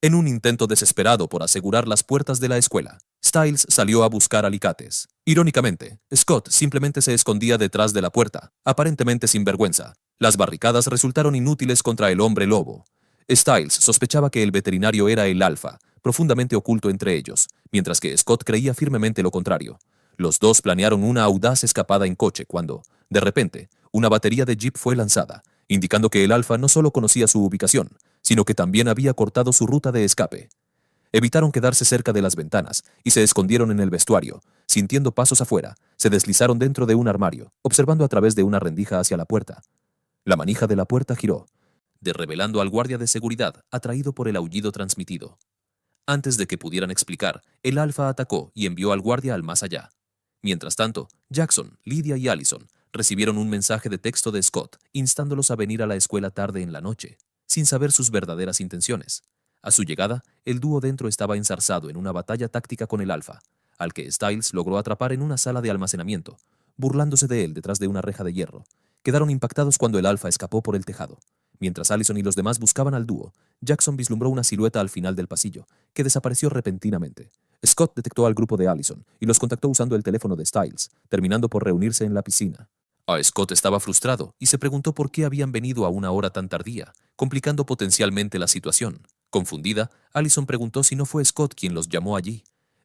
En un intento desesperado por asegurar las puertas de la escuela, Styles salió a buscar alicates. Irónicamente, Scott simplemente se escondía detrás de la puerta, aparentemente sin vergüenza. Las barricadas resultaron inútiles contra el hombre lobo. Styles sospechaba que el veterinario era el alfa, profundamente oculto entre ellos, mientras que Scott creía firmemente lo contrario. Los dos planearon una audaz escapada en coche cuando, de repente, una batería de jeep fue lanzada, indicando que el alfa no solo conocía su ubicación, sino que también había cortado su ruta de escape. Evitaron quedarse cerca de las ventanas y se escondieron en el vestuario. Sintiendo pasos afuera, se deslizaron dentro de un armario, observando a través de una rendija hacia la puerta. La manija de la puerta giró, revelando al guardia de seguridad, atraído por el aullido transmitido. Antes de que pudieran explicar, el alfa atacó y envió al guardia al más allá. Mientras tanto, Jackson, Lydia y Allison recibieron un mensaje de texto de Scott instándolos a venir a la escuela tarde en la noche, sin saber sus verdaderas intenciones. A su llegada, el dúo dentro estaba enzarzado en una batalla táctica con el alfa, al que Styles logró atrapar en una sala de almacenamiento, burlándose de él detrás de una reja de hierro. Quedaron impactados cuando el alfa escapó por el tejado. Mientras Allison y los demás buscaban al dúo, Jackson vislumbró una silueta al final del pasillo, que desapareció repentinamente. Scott detectó al grupo de Allison y los contactó usando el teléfono de Styles, terminando por reunirse en la piscina. Scott estaba frustrado y se preguntó por qué habían venido a una hora tan tardía, complicando potencialmente la situación. Confundida, Allison preguntó si no fue Scott quien los llamó allí.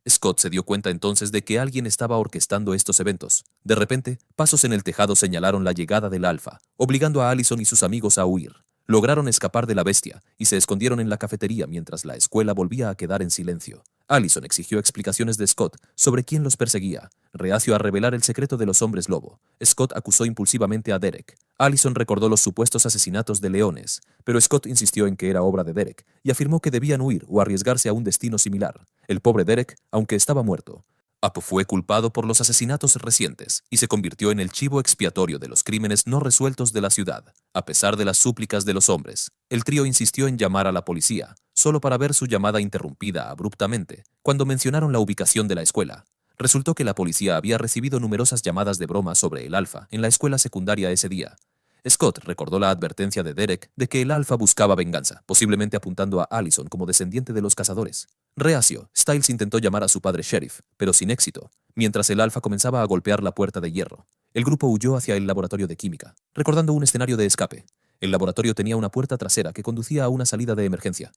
Scott se dio cuenta entonces de que alguien estaba orquestando estos eventos. De repente, pasos en el tejado señalaron la llegada del alfa, obligando a Allison y sus amigos a huir. Lograron escapar de la bestia y se escondieron en la cafetería mientras la escuela volvía a quedar en silencio. Allison exigió explicaciones de Scott sobre quién los perseguía. Reacio a revelar el secreto de los hombres lobo, Scott acusó impulsivamente a Derek. Allison recordó los supuestos asesinatos de leones, pero Scott insistió en que era obra de Derek y afirmó que debían huir o arriesgarse a un destino similar. El pobre Derek, aunque estaba muerto, Apo fue culpado por los asesinatos recientes y se convirtió en el chivo expiatorio de los crímenes no resueltos de la ciudad. A pesar de las súplicas de los hombres, el trío insistió en llamar a la policía, solo para ver su llamada interrumpida abruptamente cuando mencionaron la ubicación de la escuela. Resultó que la policía había recibido numerosas llamadas de broma sobre el alfa en la escuela secundaria ese día. Scott recordó la advertencia de Derek de que el alfa buscaba venganza, posiblemente apuntando a Allison como descendiente de los cazadores. Reacio, Styles intentó llamar a su padre sheriff, pero sin éxito, mientras el alfa comenzaba a golpear la puerta de hierro. El grupo huyó hacia el laboratorio de química, recordando un escenario de escape. El laboratorio tenía una puerta trasera que conducía a una salida de emergencia.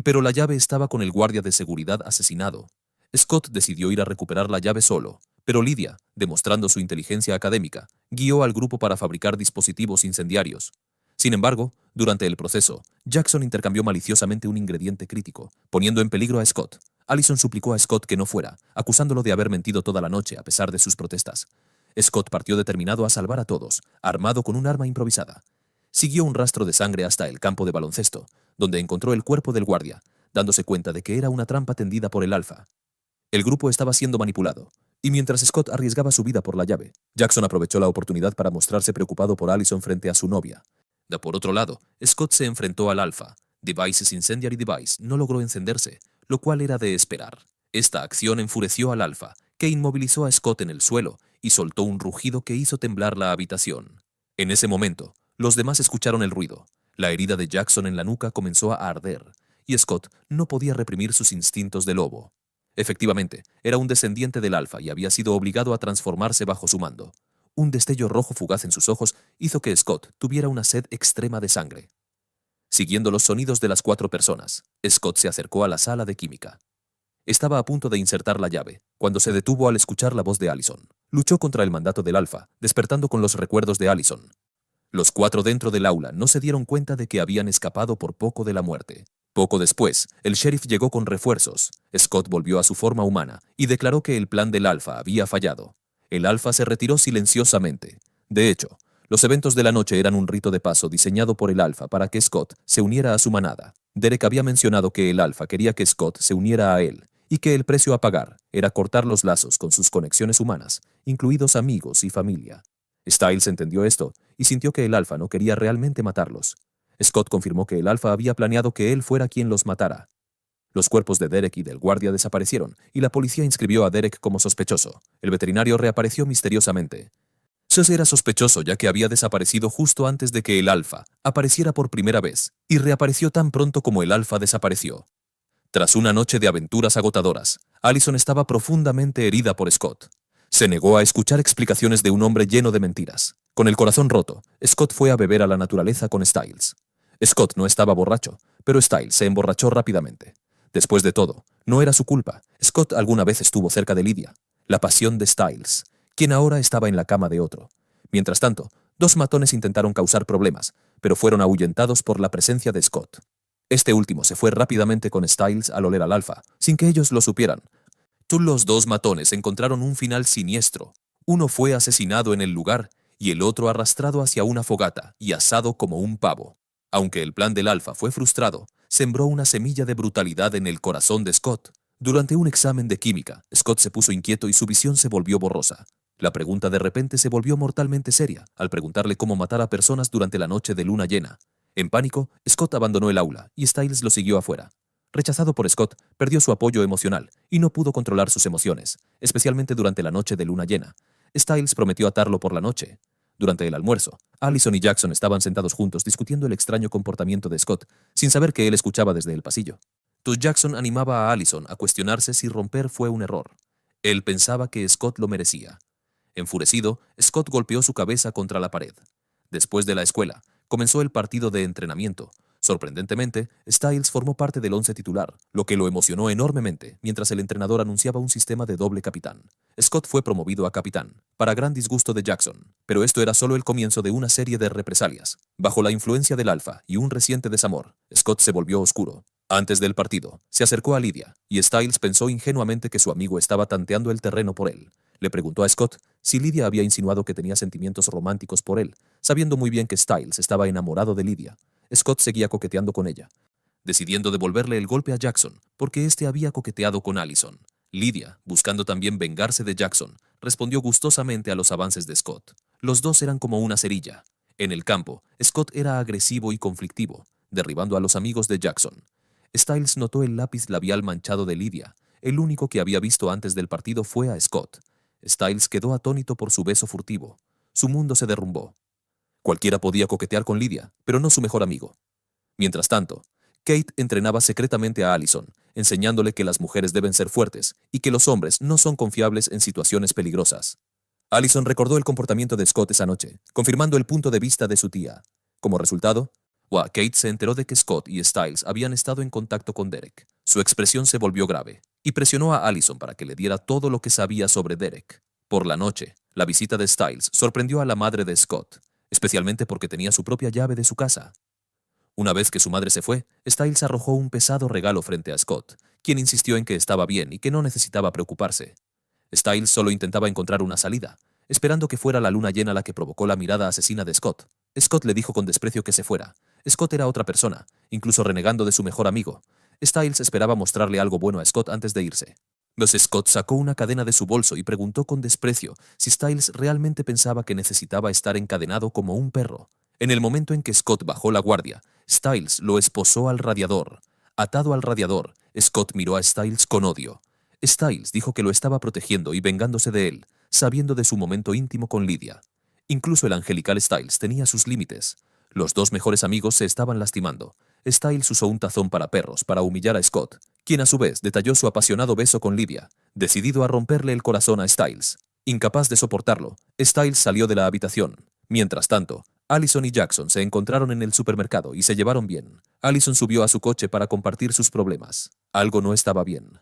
Pero la llave estaba con el guardia de seguridad asesinado. Scott decidió ir a recuperar la llave solo, pero Lydia, demostrando su inteligencia académica, guió al grupo para fabricar dispositivos incendiarios. Sin embargo, durante el proceso, Jackson intercambió maliciosamente un ingrediente crítico, poniendo en peligro a Scott. Allison suplicó a Scott que no fuera, acusándolo de haber mentido toda la noche a pesar de sus protestas. Scott partió determinado a salvar a todos, armado con un arma improvisada. Siguió un rastro de sangre hasta el campo de baloncesto, donde encontró el cuerpo del guardia, dándose cuenta de que era una trampa tendida por el alfa. El grupo estaba siendo manipulado, y mientras Scott arriesgaba su vida por la llave, Jackson aprovechó la oportunidad para mostrarse preocupado por Allison frente a su novia. Por otro lado, Scott se enfrentó al alfa. Device's Incendiary Device no logró encenderse, lo cual era de esperar. Esta acción enfureció al alfa, que inmovilizó a Scott en el suelo y soltó un rugido que hizo temblar la habitación. En ese momento, los demás escucharon el ruido. La herida de Jackson en la nuca comenzó a arder, y Scott no podía reprimir sus instintos de lobo. Efectivamente, era un descendiente del alfa y había sido obligado a transformarse bajo su mando. Un destello rojo fugaz en sus ojos hizo que Scott tuviera una sed extrema de sangre. Siguiendo los sonidos de las 4 personas, Scott se acercó a la sala de química. Estaba a punto de insertar la llave, cuando se detuvo al escuchar la voz de Allison. Luchó contra el mandato del alfa, despertando con los recuerdos de Allison. Los 4 dentro del aula no se dieron cuenta de que habían escapado por poco de la muerte. Poco después, el sheriff llegó con refuerzos. Scott volvió a su forma humana y declaró que el plan del alfa había fallado. El alfa se retiró silenciosamente. De hecho, los eventos de la noche eran un rito de paso diseñado por el alfa para que Scott se uniera a su manada. Derek había mencionado que el alfa quería que Scott se uniera a él y que el precio a pagar era cortar los lazos con sus conexiones humanas, incluidos amigos y familia. Styles entendió esto y sintió que el alfa no quería realmente matarlos. Scott confirmó que el alfa había planeado que él fuera quien los matara. Los cuerpos de Derek y del guardia desaparecieron, y la policía inscribió a Derek como sospechoso. El veterinario reapareció misteriosamente. Sus era sospechoso ya que había desaparecido justo antes de que el alfa apareciera por primera vez, y reapareció tan pronto como el alfa desapareció. Tras una noche de aventuras agotadoras, Allison estaba profundamente herida por Scott. Se negó a escuchar explicaciones de un hombre lleno de mentiras. Con el corazón roto, Scott fue a beber a la naturaleza con Styles. Scott no estaba borracho, pero Styles se emborrachó rápidamente. Después de todo, no era su culpa. Scott alguna vez estuvo cerca de Lydia, la pasión de Styles, quien ahora estaba en la cama de otro. Mientras tanto, dos matones intentaron causar problemas, pero fueron ahuyentados por la presencia de Scott. Este último se fue rápidamente con Styles al oler al alfa, sin que ellos lo supieran. Los dos matones encontraron un final siniestro. Uno fue asesinado en el lugar y el otro arrastrado hacia una fogata y asado como un pavo. Aunque el plan del alfa fue frustrado, sembró una semilla de brutalidad en el corazón de Scott. Durante un examen de química, Scott se puso inquieto y su visión se volvió borrosa. La pregunta de repente se volvió mortalmente seria al preguntarle cómo matar a personas durante la noche de luna llena. En pánico, Scott abandonó el aula y Styles lo siguió afuera. Rechazado por Scott, perdió su apoyo emocional y no pudo controlar sus emociones, especialmente durante la noche de luna llena. Styles prometió atarlo por la noche. Durante el almuerzo, Allison y Jackson estaban sentados juntos discutiendo el extraño comportamiento de Scott, sin saber que él escuchaba desde el pasillo. Jackson animaba a Allison a cuestionarse si romper fue un error. Él pensaba que Scott lo merecía. Enfurecido, Scott golpeó su cabeza contra la pared. Después de la escuela, comenzó el partido de entrenamiento. Sorprendentemente, Styles formó parte del once titular, lo que lo emocionó enormemente mientras el entrenador anunciaba un sistema de doble capitán. Scott fue promovido a capitán, para gran disgusto de Jackson, pero esto era solo el comienzo de una serie de represalias. Bajo la influencia del alfa y un reciente desamor, Scott se volvió oscuro. Antes del partido, se acercó a Lydia, y Styles pensó ingenuamente que su amigo estaba tanteando el terreno por él. Le preguntó a Scott si Lydia había insinuado que tenía sentimientos románticos por él, sabiendo muy bien que Styles estaba enamorado de Lydia. Scott seguía coqueteando con ella, decidiendo devolverle el golpe a Jackson, porque éste había coqueteado con Allison. Lydia, buscando también vengarse de Jackson, respondió gustosamente a los avances de Scott. Los dos eran como una cerilla. En el campo, Scott era agresivo y conflictivo, derribando a los amigos de Jackson. Styles notó el lápiz labial manchado de Lydia. El único que había visto antes del partido fue a Scott. Styles quedó atónito por su beso furtivo. Su mundo se derrumbó. Cualquiera podía coquetear con Lydia, pero no su mejor amigo. Mientras tanto, Kate entrenaba secretamente a Allison, enseñándole que las mujeres deben ser fuertes y que los hombres no son confiables en situaciones peligrosas. Allison recordó el comportamiento de Scott esa noche, confirmando el punto de vista de su tía. Como resultado, Kate se enteró de que Scott y Styles habían estado en contacto con Derek. Su expresión se volvió grave y presionó a Allison para que le diera todo lo que sabía sobre Derek. Por la noche, la visita de Styles sorprendió a la madre de Scott, especialmente porque tenía su propia llave de su casa. Una vez que su madre se fue, Styles arrojó un pesado regalo frente a Scott, quien insistió en que estaba bien y que no necesitaba preocuparse. Styles solo intentaba encontrar una salida, esperando que fuera la luna llena la que provocó la mirada asesina de Scott. Scott le dijo con desprecio que se fuera. Scott era otra persona, incluso renegando de su mejor amigo. Styles esperaba mostrarle algo bueno a Scott antes de irse. Scott sacó una cadena de su bolso y preguntó con desprecio si Styles realmente pensaba que necesitaba estar encadenado como un perro. En el momento en que Scott bajó la guardia, Styles lo esposó al radiador. Atado al radiador, Scott miró a Styles con odio. Styles dijo que lo estaba protegiendo y vengándose de él, sabiendo de su momento íntimo con Lydia. Incluso el angelical Styles tenía sus límites. Los dos mejores amigos se estaban lastimando. Styles usó un tazón para perros para humillar a Scott, quien a su vez detalló su apasionado beso con Lydia, decidido a romperle el corazón a Styles. Incapaz de soportarlo, Styles salió de la habitación. Mientras tanto, Allison y Jackson se encontraron en el supermercado y se llevaron bien. Allison subió a su coche para compartir sus problemas. Algo no estaba bien.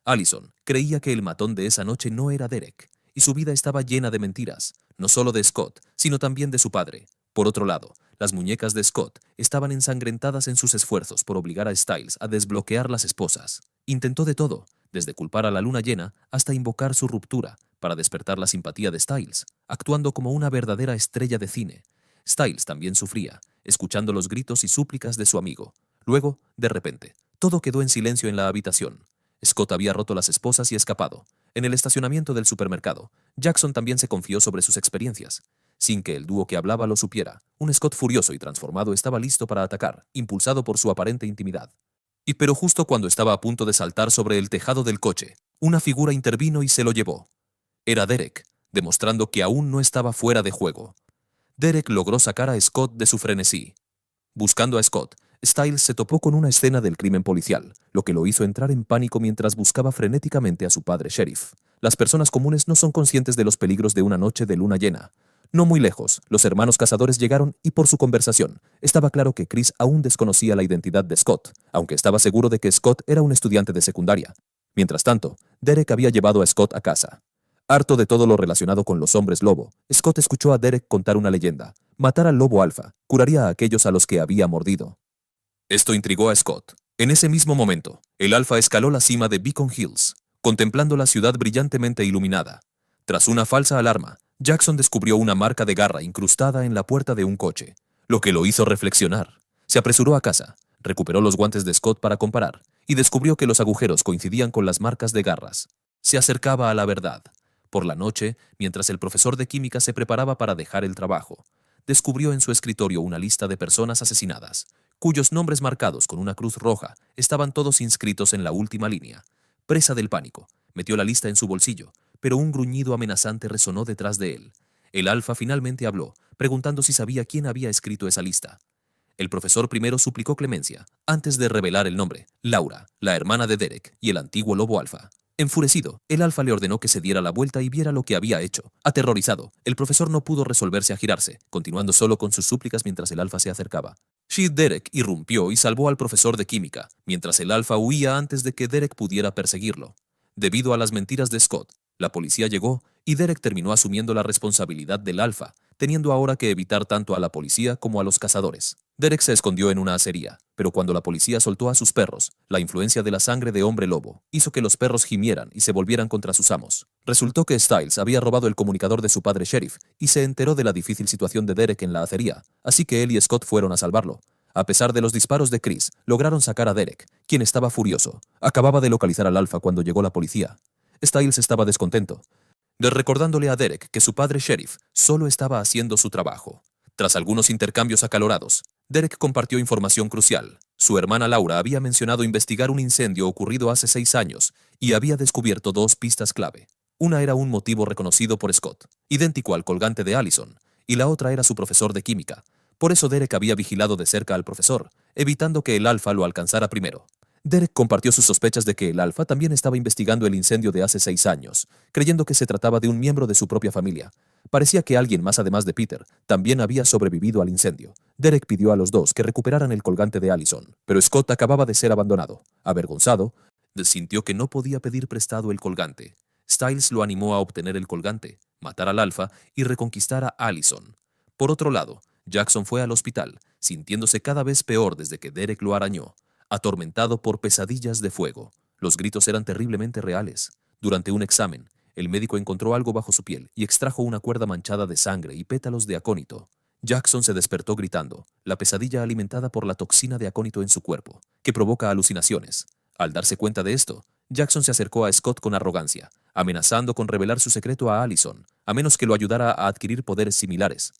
Allison creía que el matón de esa noche no era Derek, y su vida estaba llena de mentiras, no solo de Scott, sino también de su padre. Por otro lado, las muñecas de Scott estaban ensangrentadas en sus esfuerzos por obligar a Styles a desbloquear las esposas. Intentó de todo, desde culpar a la luna llena hasta invocar su ruptura para despertar la simpatía de Styles, actuando como una verdadera estrella de cine. Styles también sufría, escuchando los gritos y súplicas de su amigo. Luego, de repente, todo quedó en silencio en la habitación. Scott había roto las esposas y escapado. En el estacionamiento del supermercado, Jackson también se confió sobre sus experiencias. Sin que el dúo que hablaba lo supiera, un Scott furioso y transformado estaba listo para atacar, impulsado por su aparente intimidad. Pero justo cuando estaba a punto de saltar sobre el tejado del coche, una figura intervino y se lo llevó. Era Derek, demostrando que aún no estaba fuera de juego. Derek logró sacar a Scott de su frenesí. Buscando a Scott, Styles se topó con una escena del crimen policial, lo que lo hizo entrar en pánico mientras buscaba frenéticamente a su padre sheriff. Las personas comunes no son conscientes de los peligros de una noche de luna llena. No muy lejos, los hermanos cazadores llegaron y por su conversación, estaba claro que Chris aún desconocía la identidad de Scott, aunque estaba seguro de que Scott era un estudiante de secundaria. Mientras tanto, Derek había llevado a Scott a casa. Harto de todo lo relacionado con los hombres lobo, Scott escuchó a Derek contar una leyenda. Matar al lobo alfa curaría a aquellos a los que había mordido. Esto intrigó a Scott. En ese mismo momento, el alfa escaló la cima de Beacon Hills, contemplando la ciudad brillantemente iluminada. Tras una falsa alarma, Jackson descubrió una marca de garra incrustada en la puerta de un coche, lo que lo hizo reflexionar. Se apresuró a casa, recuperó los guantes de Scott para comparar, y descubrió que los agujeros coincidían con las marcas de garras. Se acercaba a la verdad. Por la noche, mientras el profesor de química se preparaba para dejar el trabajo, descubrió en su escritorio una lista de personas asesinadas, cuyos nombres marcados con una cruz roja estaban todos inscritos en la última línea. Presa del pánico, metió la lista en su bolsillo, pero un gruñido amenazante resonó detrás de él. El alfa finalmente habló, preguntando si sabía quién había escrito esa lista. El profesor primero suplicó clemencia, antes de revelar el nombre: Laura, la hermana de Derek y el antiguo lobo alfa. Enfurecido, el alfa le ordenó que se diera la vuelta y viera lo que había hecho. Aterrorizado, el profesor no pudo resolverse a girarse, continuando solo con sus súplicas mientras el alfa se acercaba. Derek irrumpió y salvó al profesor de química, mientras el alfa huía antes de que Derek pudiera perseguirlo. Debido a las mentiras de Scott, la policía llegó y Derek terminó asumiendo la responsabilidad del alfa, teniendo ahora que evitar tanto a la policía como a los cazadores. Derek se escondió en una acería, pero cuando la policía soltó a sus perros, la influencia de la sangre de hombre lobo hizo que los perros gimieran y se volvieran contra sus amos. Resultó que Styles había robado el comunicador de su padre sheriff y se enteró de la difícil situación de Derek en la acería, así que él y Scott fueron a salvarlo. A pesar de los disparos de Chris, lograron sacar a Derek, quien estaba furioso. Acababa de localizar al alfa cuando llegó la policía. Styles estaba descontento, recordándole a Derek que su padre sheriff solo estaba haciendo su trabajo. Tras algunos intercambios acalorados, Derek compartió información crucial. Su hermana Laura había mencionado investigar un incendio ocurrido hace 6 años y había descubierto 2 pistas clave. Una era un motivo reconocido por Scott, idéntico al colgante de Allison, y la otra era su profesor de química. Por eso Derek había vigilado de cerca al profesor, evitando que el alfa lo alcanzara primero. Derek compartió sus sospechas de que el alfa también estaba investigando el incendio de hace 6 años, creyendo que se trataba de un miembro de su propia familia. Parecía que alguien más además de Peter también había sobrevivido al incendio. Derek pidió a los dos que recuperaran el colgante de Allison, pero Scott acababa de ser abandonado. Avergonzado, sintió que no podía pedir prestado el colgante. Styles lo animó a obtener el colgante, matar al alfa y reconquistar a Allison. Por otro lado, Jackson fue al hospital, sintiéndose cada vez peor desde que Derek lo arañó, atormentado por pesadillas de fuego. Los gritos eran terriblemente reales. Durante un examen, el médico encontró algo bajo su piel y extrajo una cuerda manchada de sangre y pétalos de acónito. Jackson se despertó gritando, la pesadilla alimentada por la toxina de acónito en su cuerpo, que provoca alucinaciones. Al darse cuenta de esto, Jackson se acercó a Scott con arrogancia, amenazando con revelar su secreto a Allison, a menos que lo ayudara a adquirir poderes similares.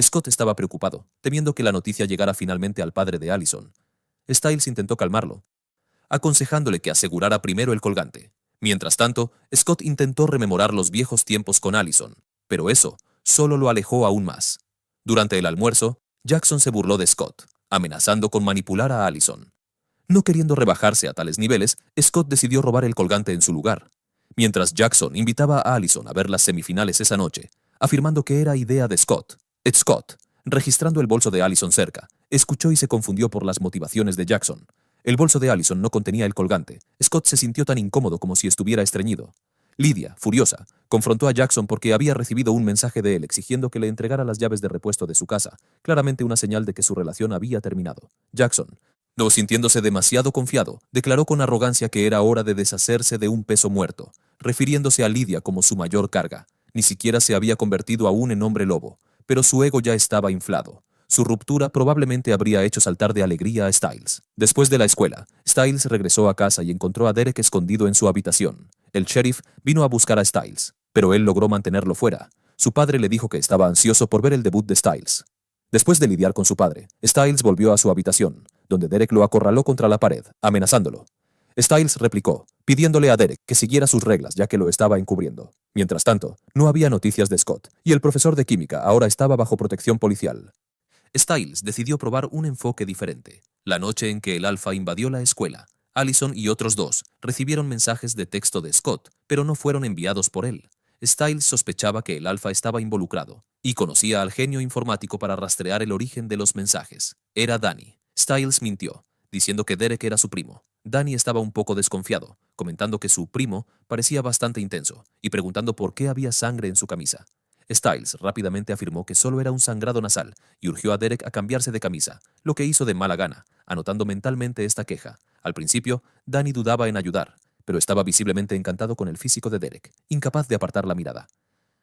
Scott estaba preocupado, temiendo que la noticia llegara finalmente al padre de Allison. Styles intentó calmarlo, aconsejándole que asegurara primero el colgante. Mientras tanto, Scott intentó rememorar los viejos tiempos con Allison, pero eso solo lo alejó aún más. Durante el almuerzo, Jackson se burló de Scott, amenazando con manipular a Allison. No queriendo rebajarse a tales niveles, Scott decidió robar el colgante en su lugar. Mientras Jackson invitaba a Allison a ver las semifinales esa noche, afirmando que era idea de Scott. Scott, registrando el bolso de Allison cerca, escuchó y se confundió por las motivaciones de Jackson. El bolso de Allison no contenía el colgante. Scott se sintió tan incómodo como si estuviera estreñido. Lydia, furiosa, confrontó a Jackson porque había recibido un mensaje de él exigiendo que le entregara las llaves de repuesto de su casa, claramente una señal de que su relación había terminado. Jackson, no sintiéndose demasiado confiado, declaró con arrogancia que era hora de deshacerse de un peso muerto, refiriéndose a Lydia como su mayor carga. Ni siquiera se había convertido aún en hombre lobo, pero su ego ya estaba inflado. Su ruptura probablemente habría hecho saltar de alegría a Styles. Después de la escuela, Styles regresó a casa y encontró a Derek escondido en su habitación. El sheriff vino a buscar a Styles, pero él logró mantenerlo fuera. Su padre le dijo que estaba ansioso por ver el debut de Styles. Después de lidiar con su padre, Styles volvió a su habitación, donde Derek lo acorraló contra la pared, amenazándolo. Styles replicó, pidiéndole a Derek que siguiera sus reglas ya que lo estaba encubriendo. Mientras tanto, no había noticias de Scott, y el profesor de química ahora estaba bajo protección policial. Styles decidió probar un enfoque diferente. La noche en que el Alfa invadió la escuela, Allison y otros dos recibieron mensajes de texto de Scott, pero no fueron enviados por él. Styles sospechaba que el Alfa estaba involucrado y conocía al genio informático para rastrear el origen de los mensajes. Era Danny. Styles mintió, diciendo que Derek era su primo. Danny estaba un poco desconfiado, comentando que su primo parecía bastante intenso y preguntando por qué había sangre en su camisa. Styles rápidamente afirmó que solo era un sangrado nasal y urgió a Derek a cambiarse de camisa, lo que hizo de mala gana, anotando mentalmente esta queja. Al principio, Danny dudaba en ayudar, pero estaba visiblemente encantado con el físico de Derek, incapaz de apartar la mirada.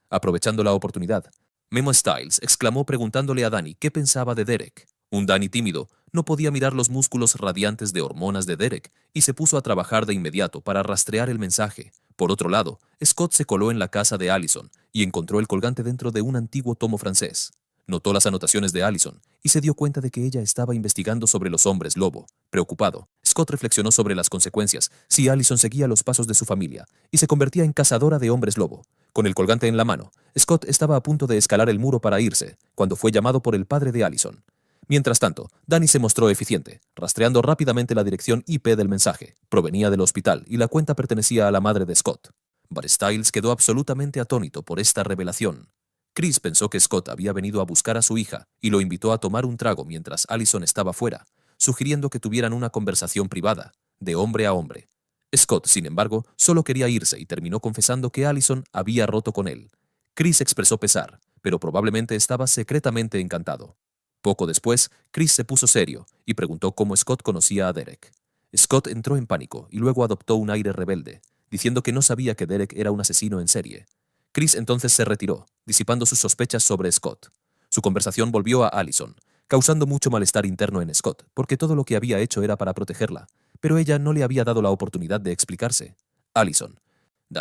Aprovechando la oportunidad, Memo Styles exclamó preguntándole a Danny qué pensaba de Derek. Un Danny tímido no podía mirar los músculos radiantes de hormonas de Derek y se puso a trabajar de inmediato para rastrear el mensaje. Por otro lado, Scott se coló en la casa de Allison y encontró el colgante dentro de un antiguo tomo francés. Notó las anotaciones de Allison y se dio cuenta de que ella estaba investigando sobre los hombres lobo. Preocupado, Scott reflexionó sobre las consecuencias si Allison seguía los pasos de su familia y se convertía en cazadora de hombres lobo. Con el colgante en la mano, Scott estaba a punto de escalar el muro para irse, cuando fue llamado por el padre de Allison. Mientras tanto, Danny se mostró eficiente, rastreando rápidamente la dirección IP del mensaje. Provenía del hospital y la cuenta pertenecía a la madre de Scott. But Styles quedó absolutamente atónito por esta revelación. Chris pensó que Scott había venido a buscar a su hija y lo invitó a tomar un trago mientras Allison estaba fuera, sugiriendo que tuvieran una conversación privada, de hombre a hombre. Scott, sin embargo, solo quería irse y terminó confesando que Allison había roto con él. Chris expresó pesar, pero probablemente estaba secretamente encantado. Poco después, Chris se puso serio y preguntó cómo Scott conocía a Derek. Scott entró en pánico y luego adoptó un aire rebelde, diciendo que no sabía que Derek era un asesino en serie. Chris entonces se retiró, disipando sus sospechas sobre Scott. Su conversación volvió a Allison, causando mucho malestar interno en Scott, porque todo lo que había hecho era para protegerla, pero ella no le había dado la oportunidad de explicarse. Allison,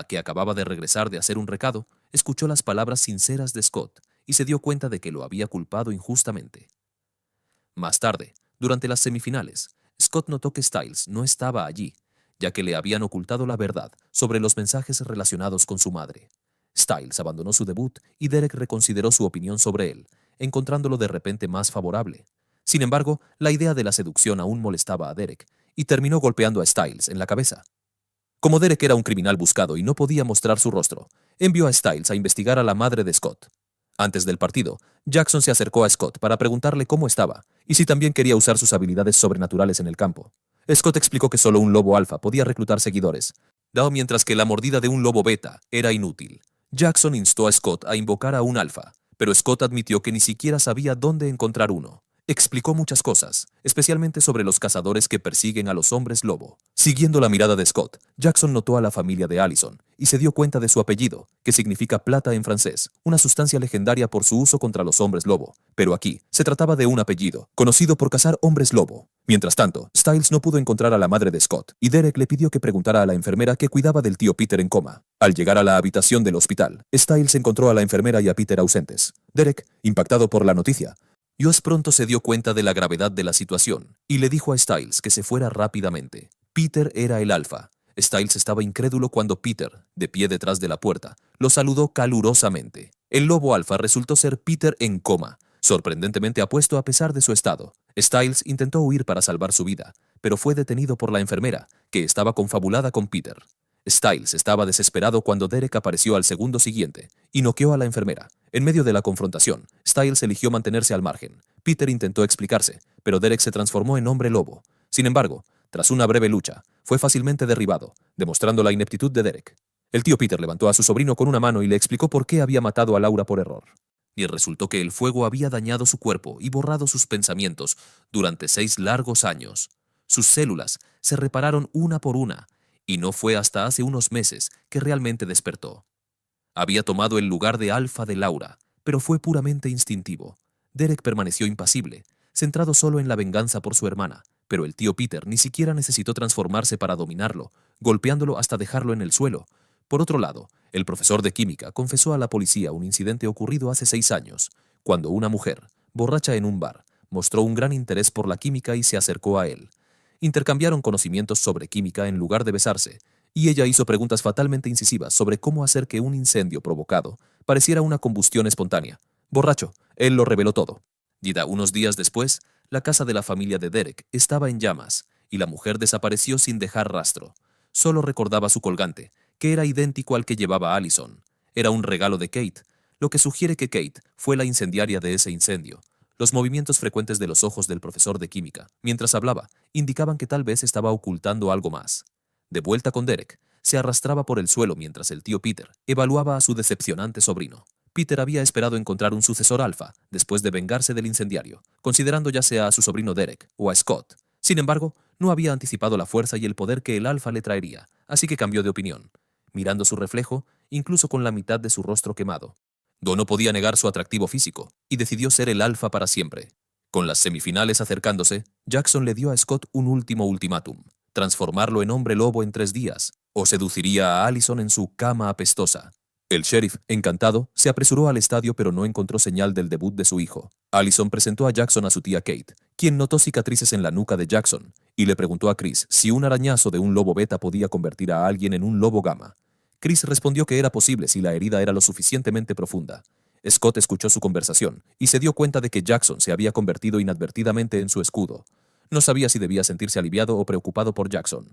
que acababa de regresar de hacer un recado, escuchó las palabras sinceras de Scott y se dio cuenta de que lo había culpado injustamente. Más tarde, durante las semifinales, Scott notó que Styles no estaba allí, ya que le habían ocultado la verdad sobre los mensajes relacionados con su madre. Styles abandonó su debut y Derek reconsideró su opinión sobre él, encontrándolo de repente más favorable. Sin embargo, la idea de la seducción aún molestaba a Derek y terminó golpeando a Styles en la cabeza. Como Derek era un criminal buscado y no podía mostrar su rostro, envió a Styles a investigar a la madre de Scott. Antes del partido, Jackson se acercó a Scott para preguntarle cómo estaba y si también quería usar sus habilidades sobrenaturales en el campo. Scott explicó que solo un lobo alfa podía reclutar seguidores, dado mientras que la mordida de un lobo beta era inútil. Jackson instó a Scott a invocar a un alfa, pero Scott admitió que ni siquiera sabía dónde encontrar uno. Explicó muchas cosas, especialmente sobre los cazadores que persiguen a los hombres lobo. Siguiendo la mirada de Scott, Jackson notó a la familia de Allison y se dio cuenta de su apellido, que significa plata en francés, una sustancia legendaria por su uso contra los hombres lobo. Pero aquí se trataba de un apellido, conocido por cazar hombres lobo. Mientras tanto, Styles no pudo encontrar a la madre de Scott y Derek le pidió que preguntara a la enfermera que cuidaba del tío Peter en coma. Al llegar a la habitación del hospital, Styles encontró a la enfermera y a Peter ausentes. Derek, impactado por la noticia, Josh pronto se dio cuenta de la gravedad de la situación y le dijo a Styles que se fuera rápidamente. Peter era el alfa. Styles estaba incrédulo cuando Peter, de pie detrás de la puerta, lo saludó calurosamente. El lobo alfa resultó ser Peter en coma, sorprendentemente apuesto a pesar de su estado. Styles intentó huir para salvar su vida, pero fue detenido por la enfermera, que estaba confabulada con Peter. Styles estaba desesperado cuando Derek apareció al segundo siguiente y noqueó a la enfermera. En medio de la confrontación, Styles eligió mantenerse al margen. Peter intentó explicarse, pero Derek se transformó en hombre lobo. Sin embargo, tras una breve lucha, fue fácilmente derribado, demostrando la ineptitud de Derek. El tío Peter levantó a su sobrino con una mano y le explicó por qué había matado a Laura por error. Y resultó que el fuego había dañado su cuerpo y borrado sus pensamientos durante 6 largos años. Sus células se repararon una por una, y no fue hasta hace unos meses que realmente despertó. Había tomado el lugar de alfa de Laura, pero fue puramente instintivo. Derek permaneció impasible, centrado solo en la venganza por su hermana, pero el tío Peter ni siquiera necesitó transformarse para dominarlo, golpeándolo hasta dejarlo en el suelo. Por otro lado, el profesor de química confesó a la policía un incidente ocurrido hace 6 años, cuando una mujer, borracha en un bar, mostró un gran interés por la química y se acercó a él. Intercambiaron conocimientos sobre química en lugar de besarse, y ella hizo preguntas fatalmente incisivas sobre cómo hacer que un incendio provocado pareciera una combustión espontánea. Borracho, él lo reveló todo. Unos días después, la casa de la familia de Derek estaba en llamas y la mujer desapareció sin dejar rastro. Solo recordaba su colgante, que era idéntico al que llevaba Allison. Era un regalo de Kate, lo que sugiere que Kate fue la incendiaria de ese incendio. Los movimientos frecuentes de los ojos del profesor de química, mientras hablaba, indicaban que tal vez estaba ocultando algo más. De vuelta con Derek, se arrastraba por el suelo mientras el tío Peter evaluaba a su decepcionante sobrino. Peter había esperado encontrar un sucesor alfa después de vengarse del incendiario, considerando ya sea a su sobrino Derek o a Scott. Sin embargo, no había anticipado la fuerza y el poder que el alfa le traería, así que cambió de opinión, mirando su reflejo, incluso con la mitad de su rostro quemado. Do no podía negar su atractivo físico, y decidió ser el alfa para siempre. Con las semifinales acercándose, Jackson le dio a Scott un último ultimátum: transformarlo en hombre lobo en 3 días, o seduciría a Allison en su cama apestosa. El sheriff, encantado, se apresuró al estadio pero no encontró señal del debut de su hijo. Allison presentó a Jackson a su tía Kate, quien notó cicatrices en la nuca de Jackson, y le preguntó a Chris si un arañazo de un lobo beta podía convertir a alguien en un lobo gamma. Chris respondió que era posible si la herida era lo suficientemente profunda. Scott escuchó su conversación y se dio cuenta de que Jackson se había convertido inadvertidamente en su escudo. No sabía si debía sentirse aliviado o preocupado por Jackson.